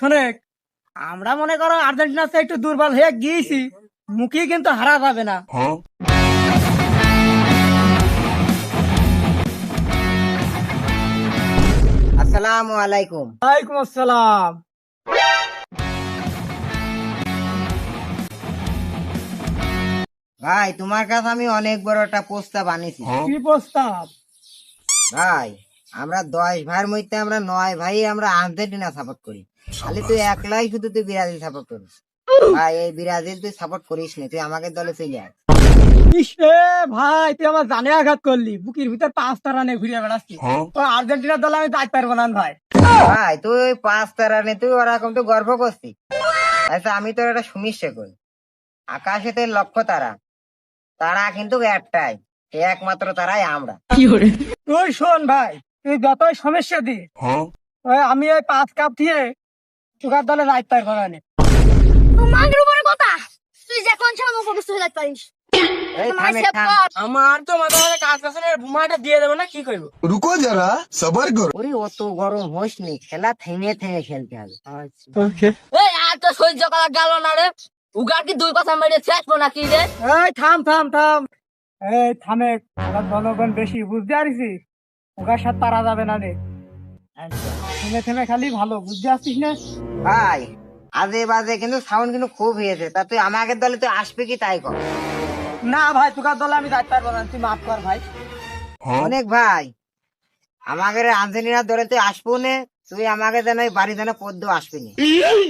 শোনে, আমরা মনে করো আর্জেন্টিনার চেয়ে একটু দুর্বল হয়ে গিয়েছি, মুখে কিন্তু হারা যাবে না। আসসালামু আলাইকুম। ওয়ালাইকুম আসসালাম। ভাই, তোমার কাছে আমি অনেক বড় একটা প্রস্তাব আনিছি। কি প্রস্তাব? ভাই, আমরা 10 ভাইয়ের মধ্যে আমরা 9 ভাই আমরা আর্জেন্টিনা সাপোর্ট করি, খালি তুই একলাই শুধু তুই ব্রাজিল সাপোর্ট করিস। ভাই, এই ব্রাজিল তুই সাপোর্ট করিস না, তুই আমাকে দলে চলে আয়। ইস রে ভাই, তুই আমার জানে আঘাত করলি, বুকের ভিতর 5টা রানে ঘুরে বেড়াচ্ছি। তো আর্জেন্টিনার দলে আমি যাইতে পারবো না ভাই। ভাই, তুই 5টা রানে তুই ওরকম তো গর্ব করছিস। আচ্ছা, আমি তোর একটা সমস্যা করি। আকাশেতে লক্ষ্য তারা, তারা কিন্তু একটাই, একমাত্র তারাই আমরা। তুই শোন ভাই, তুই যতই সমস্যা দি, আমি ওই 5 কাপ দিয়ে তোকার দলে যাইতে পারবো না। তোমার উপরে কথা, তুই যে কোন সময় উপরে চলে যেতে পারিস। এই তোমার থামে, সেভ থাম। কর। আমার তো মাথায় কাজ আছে, বুমাটা দিয়ে দেবো না, কি করবো? रुको जरा सबर करो। ওরে, অত গরম হোস নি, খেলা থেমে থেমে খেলতে হবে। এই আর তো সহ্য করা গেল না রে। উগার কি দুই কথা মেরে শেষবো নাকি রে? এই থাম থাম থাম, এই থামে, ওরা জনগণ বেশি বুঝতে পারছি, ওকার সাথে পারা যাবে না রে। থেমে থেমে খালি ভালো, বুঝতে পারছিস না? ভাই, আজে বাজে কিন্তু সাউন্ড কিন্তু খুব হয়েছে, তা তুই আমাকে দলে তুই আসবি কি তাই কর। না ভাই, তোকার দলে আমি যাইতে পারবো না, তুই মাফ কর ভাই। অনেক ভাই, আমাকে আর্জেন্টিনার দলে তুই আসবো নে, তুই আমাকে যেন ওই বাড়ি যেন পদ্ম আসবি না।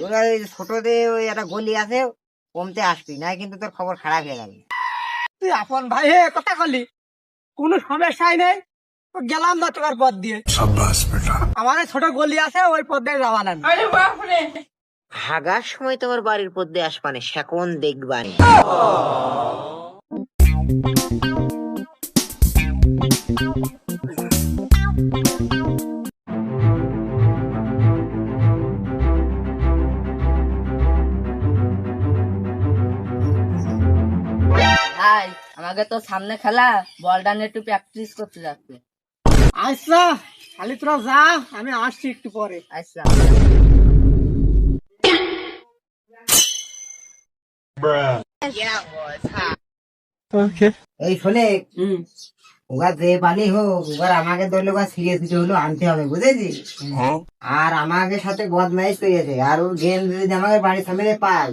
তোর ওই ছোটতে ওই একটা গলি আছে, কমতে আসবি না, কিন্তু তোর খবর খারাপ হয়ে যাবে। তুই আপন ভাই হে কথা বলি, কোনো সমস্যাই নেই, তো গেলাম না তোকার পথ দিয়ে। আমার ওই ছোট গলি আছে, ওই পথ দিয়ে যাওয়া না। হাগার সময় তোমার বাড়ির পদ্মে আসবানে, সেকন দেখবানে। ভাই, আমাকে তো সামনে খেলা, বলটা নিয়ে একটু প্র্যাকটিস করতে যাচ্ছে। আচ্ছা, খালি তোরা যা, আমি আসছি একটু পরে। আচ্ছা। এই শোনে, ওরা যে পালি হোক, ওরা আমাকে দলে সিরিয়াস কিছু হলো আনতে হবে, বুঝেছিস? আর আমাকে সাথে বদমাইশ করেছে, আর ওর গেম যদি আমাকে বাড়ির সামনে পাই,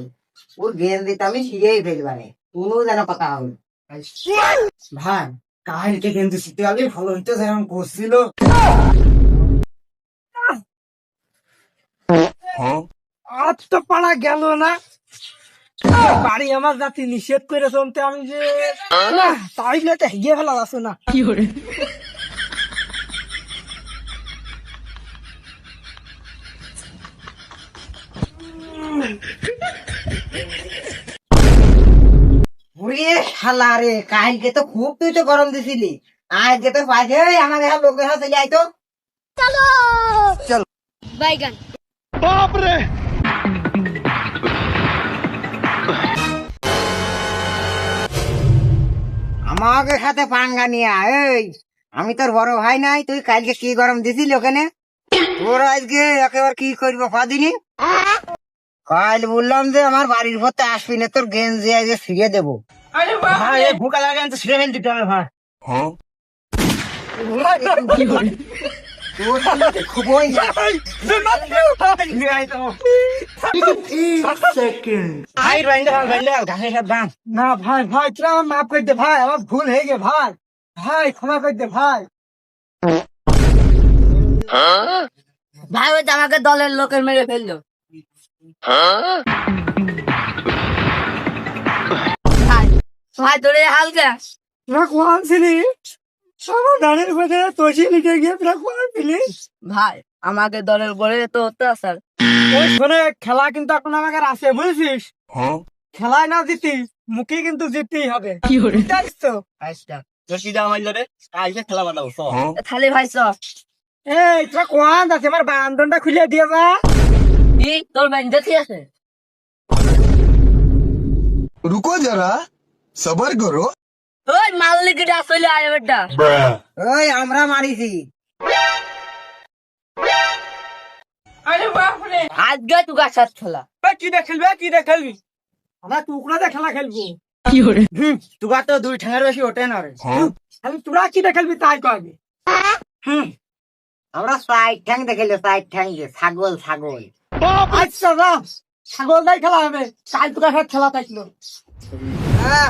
ওর গেম দিতে আমি শিখেই ফেলবানে, কোনো যেন কথা হবে। ভাই, কাহিনীকে কিন্তু শিখতে হবে, ভালো হইতো যেমন করছিল। আজ তো পারা গেল না, বাড়ি আমার জাতি নিষেধ করে চলতে, আমি যে না তাইলে তো হেগে ফেলা যাচ্ছে না। কি করে ওরে শালা রে, কালকে তো খুব তুই তো গরম দিছিলি, আজকে তো পাইছে আমাকে লোকের হাতে চলে আইতো। চলো বাইগান। আমাকে সাথে পাঙ্গা নিয়ে আয়। এই, আমি তোর বড় ভাই নাই, তুই কালকে কি গরম দিছিলি ওখানে? তোর আজকে একেবারে কি করবো কদিনই। কাল বললাম যে আমার বাড়ির পথে আসবি না, তোর গেঞ্জি আজকে ছিঁড়ে দেবো। ভাই, ভুকা লাগে তো ছিঁড়ে ফেল দিতে হবে ভাই। তোর সাথে খুবই না ভাই, ভাই তোরা আমার মাফ করে দে ভাই, আমার ভুল হয়ে গে ভাই, ভাই ক্ষমা করে দে ভাই। ভাই, ওই তো আমাকে দলের লোকের মেরে ফেললো। ভাই, ভাই তোরে হালকা। তোরা কোয়ান ছিলি, আমার ধানের মধ্যে তোষি লিখে গিয়ে তোরা কোয়ান ছিলি। ভাই, আমাকে দলের উপরে তো অত্যাচার। ওই শোনে, খেলা কিন্তু এখন আমাকে আছে, বুঝেছিস? খেলায় না জিতি, মুখে কিন্তু জিততেই হবে। বুঝতে তো? খালি ভাই চ। এই তোরা কোয়ান আছে, আমার বান্ধনটা খুলে দিয়ে যা। কি তোর বেঞ্জে ঠিক আছে? रुको जरा सबर करो। ওই মাল্লিকটা আসলে আয় বেটা। ওই আমরা মারিছি। আজকে তুগার সাথে খেলা। কি দিয়ে খেলবি আমরা টুকরাতে খেলা খেলবো। তুগার তো 2 ঠ্যাঙের বেশি ওঠে না রে। খালি তোরা কি দিয়ে খেলবি তাই কবি। আমরা 4 ঠ্যাং দেখাইলো, 4 ঠ্যাং দিয়ে ছাগল ছাগল। আচ্ছা যা ছাগল দাই খেলা হবে, কাল তোরা সাথে খেলা থাকলো।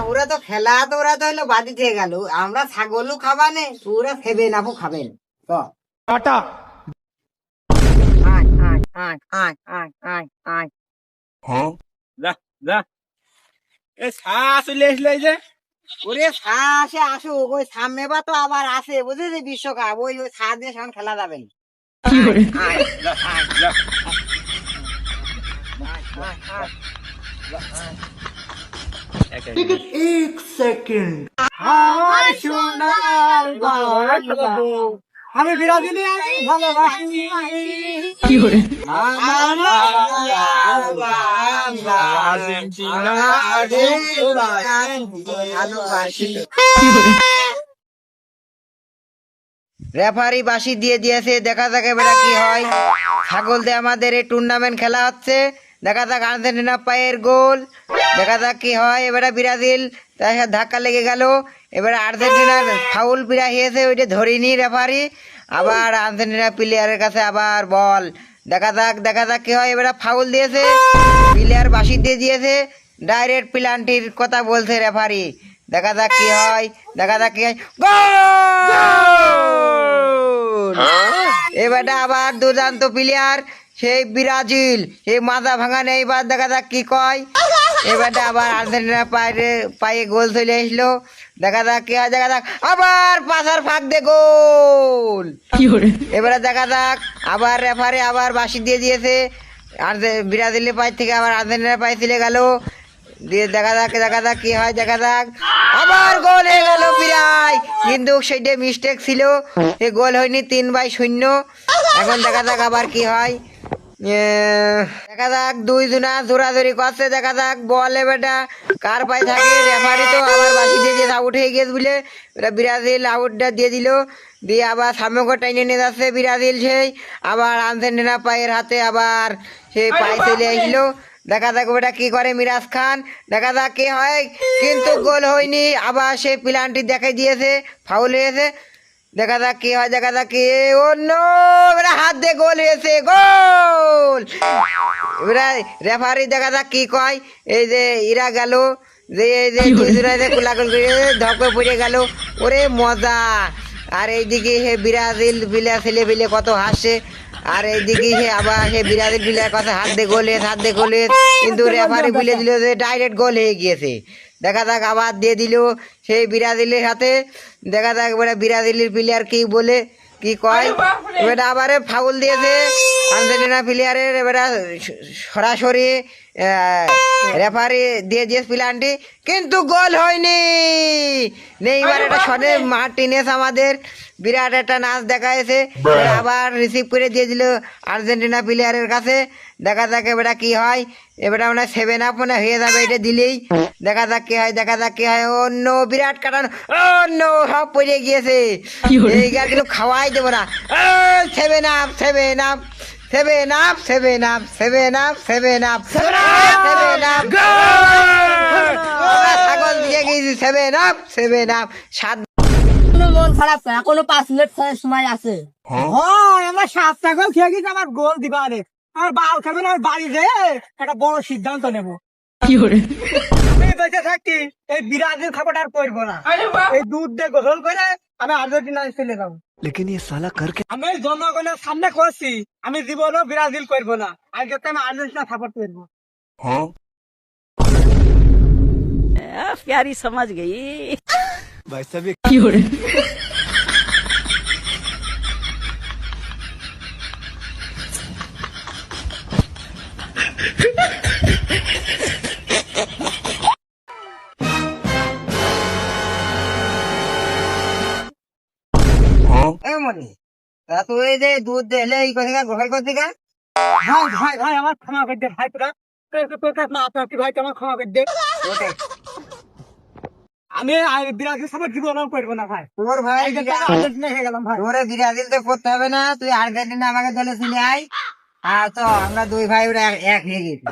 ওরা তো খেলা তো ওরা তো হলো বাদি থেকে গেল, আমরা ছাগলও খাবানে, ওরা খেবে না খাবেন তো। টাটা। আয় আয় আয় আয় আয় আয় আয়। ওরে আসে আসুক, ওই সামনে বা তো আবার আসে বুঝেছি বিশ্বকাপ, ওই ওই ছাদ দিয়ে সেখানে খেলা যাবেন। আয়, আয়, আয়, আমার সোনার বাংলা, আমি বিরাজিলি আমি ভালোবাসি। আমার বাংলা, ভালোবাসি। রেফারি বাঁশি দিয়ে দিয়েছে, দেখা যাক এবার কি হয়। ছাগল দিয়ে আমাদের এই টুর্নামেন্ট খেলা হচ্ছে, দেখা যাক আর্জেন্টিনা পায়ের গোল, দেখা যাক কি হয়। এবারে ব্রাজিল তার সাথে ধাক্কা লেগে গেল, এবারে আর্জেন্টিনার ফাউল পিড়া হয়েছে, ওইটা ধরিনি রেফারি। আবার আর্জেন্টিনা প্লেয়ারের কাছে আবার বল, দেখা যাক কি হয়। এবারে ফাউল দিয়েছে, প্লেয়ার বাঁশি দিয়ে দিয়েছে, ডাইরেক্ট প্লান্টির কথা বলছে রেফারি। দেখা যাক কি হয়, দেখা যাক কি হয়। গোল! এবারটা আবার দুর্দান্ত প্লেয়ার সেই ব্রাজিল, সেই মাজা ভাঙা নেই। এবার দেখা যাক কি কয়। এবারটা আবার আর্জেন্টিনা পায়ে গোল চলে আসলো, দেখা যাক কি হয়। দেখা যাক আবার পাশার ফাঁক দিয়ে গোল। এবারে দেখা যাক আবার রেফারি আবার বাঁশি দিয়ে দিয়েছে, আর ব্রাজিলের পায়ে থেকে আবার আর্জেন্টিনার পায়ে চলে গেল। দিয়ে দেখা যাক কি হয়, দেখা যাক আবার গোল হয়ে গেল প্রায়, কিন্তু সেইটা মিস্টেক ছিল, সে গোল হয়নি, 3-0। এখন দেখা যাক আবার কি হয়। দেখা যাক 2 জনা জোরাজোরি করছে, দেখা যাক বল এবারটা কার পায়ে থাকে। রেফারি তো আবার বাঁশি দিয়ে দিয়ে আউট হয়ে গেছে বলে ওরা ব্রাজিল আউটটা দিয়ে দিল, দিয়ে আবার সামনে টাইনে নিয়ে যাচ্ছে ব্রাজিল। সেই আবার আর্জেন্টিনা পায়ের হাতে আবার সে পায়ে চলে আসলো। দেখা যাক ওটা কি করে মিরাজ খান, দেখা যাক কি হয়, কিন্তু গোল হয়নি। আবার সে প্লান্টি দেখাই দিয়েছে, ফাউল হয়েছে, দেখা যাক কি হয়। দেখা যাক কি, অন্য হাত দিয়ে গোল হয়েছে, গোল। এবারে রেফারি দেখা যাক কি কয়। এই যে ইরা গেল, যে এই যে কুলাকুল করে ধপে পড়ে গেল, ওরে মজা। আর এইদিকে হে ব্রাজিল ছেলে বিলে কত হাসে, আর এইদিকে সে আবার সে ব্রাজিল প্লেয়ার কাছে হাত দিয়ে গোলে, কিন্তু রেফারি বলে দিল যে ডাইরেক্ট গোল হয়ে গিয়েছে। দেখা যাক আবার দিয়ে দিল সেই ব্রাজিলের হাতে, দেখা যাক এবারে ব্রাজিলের প্লেয়ার কি বলে কি কয়। এবারে আবার ফাউল দিয়েছে আর্জেন্টিনা প্লেয়ারের, এবারে সরাসরি রেফারি দিয়ে দিয়েছে প্লান্টি, কিন্তু গোল হয়নি। নেইমার একটা শটে মার্টিনেস আমাদের বিরাট একটা নাচ দেখাইছে, আবার রিসিভ করে দিয়ে দিল আর্জেন্টিনা প্লেয়ারের কাছে। দেখা যাক এবারে কি হয়। এবারে মনে হয় 7-up মনে হয়ে যাবে এটা দিলেই। দেখা যাক কি হয়, দেখা যাক কি হয়। অন্য বিরাট কাটানো, অন্য সব পড়ে গিয়েছে, এই গাল কিন্তু খাওয়াই দেবো না। 7-up 7-up 7-up 7-up 7-up 7-up 7-up ছাগল দিয়ে গেছি। 7-up 7-up 7। কোনো মন খারাপ না, এখনো 5 মিনিট সময় আছে। হয় আমরা 7টা গোল খেয়ে গেছি, আমার গোল দিবা রে। আমার বাল খাবে না, বাড়ি যেয়ে একটা বড় সিদ্ধান্ত নেবো। আমি বেঁচে থাকছি এই বিরাজিল খাবারটা আর করবো না, এই দুধ দিয়ে গোসল করে আমি আর্জেন্টিনায় চলে যাবো। আমি জনগণের সামনে করছি আমি জীবনও ব্রাজিল করবো না, আজকে আমি আর্জেন্টিনা সাপোর্ট করবো। प्यारी समझ गई। মনি তা তুই এই যে দুধ দিলে এই কথা গোসল করছি গা। ভাই ভাই ভাই আমার ক্ষমা করে দে ভাই, তোরা তোর কাছে মা আপনি ভাই তোমার ক্ষমা করে দে। আমি ব্রাজিল সাপোর্ট জীবনও করবো না ভাই, তোর ভাই আজকে আমি আর্জেন্টিনা হয়ে গেলাম ভাই। তোরে ব্রাজিল তো করতে হবে না, তুই আর্জেন্টিনা আমাকে দলে চলে আয়, হ্যাঁ তো আমরা দুই ভাই ওরা এক হয়ে গেছি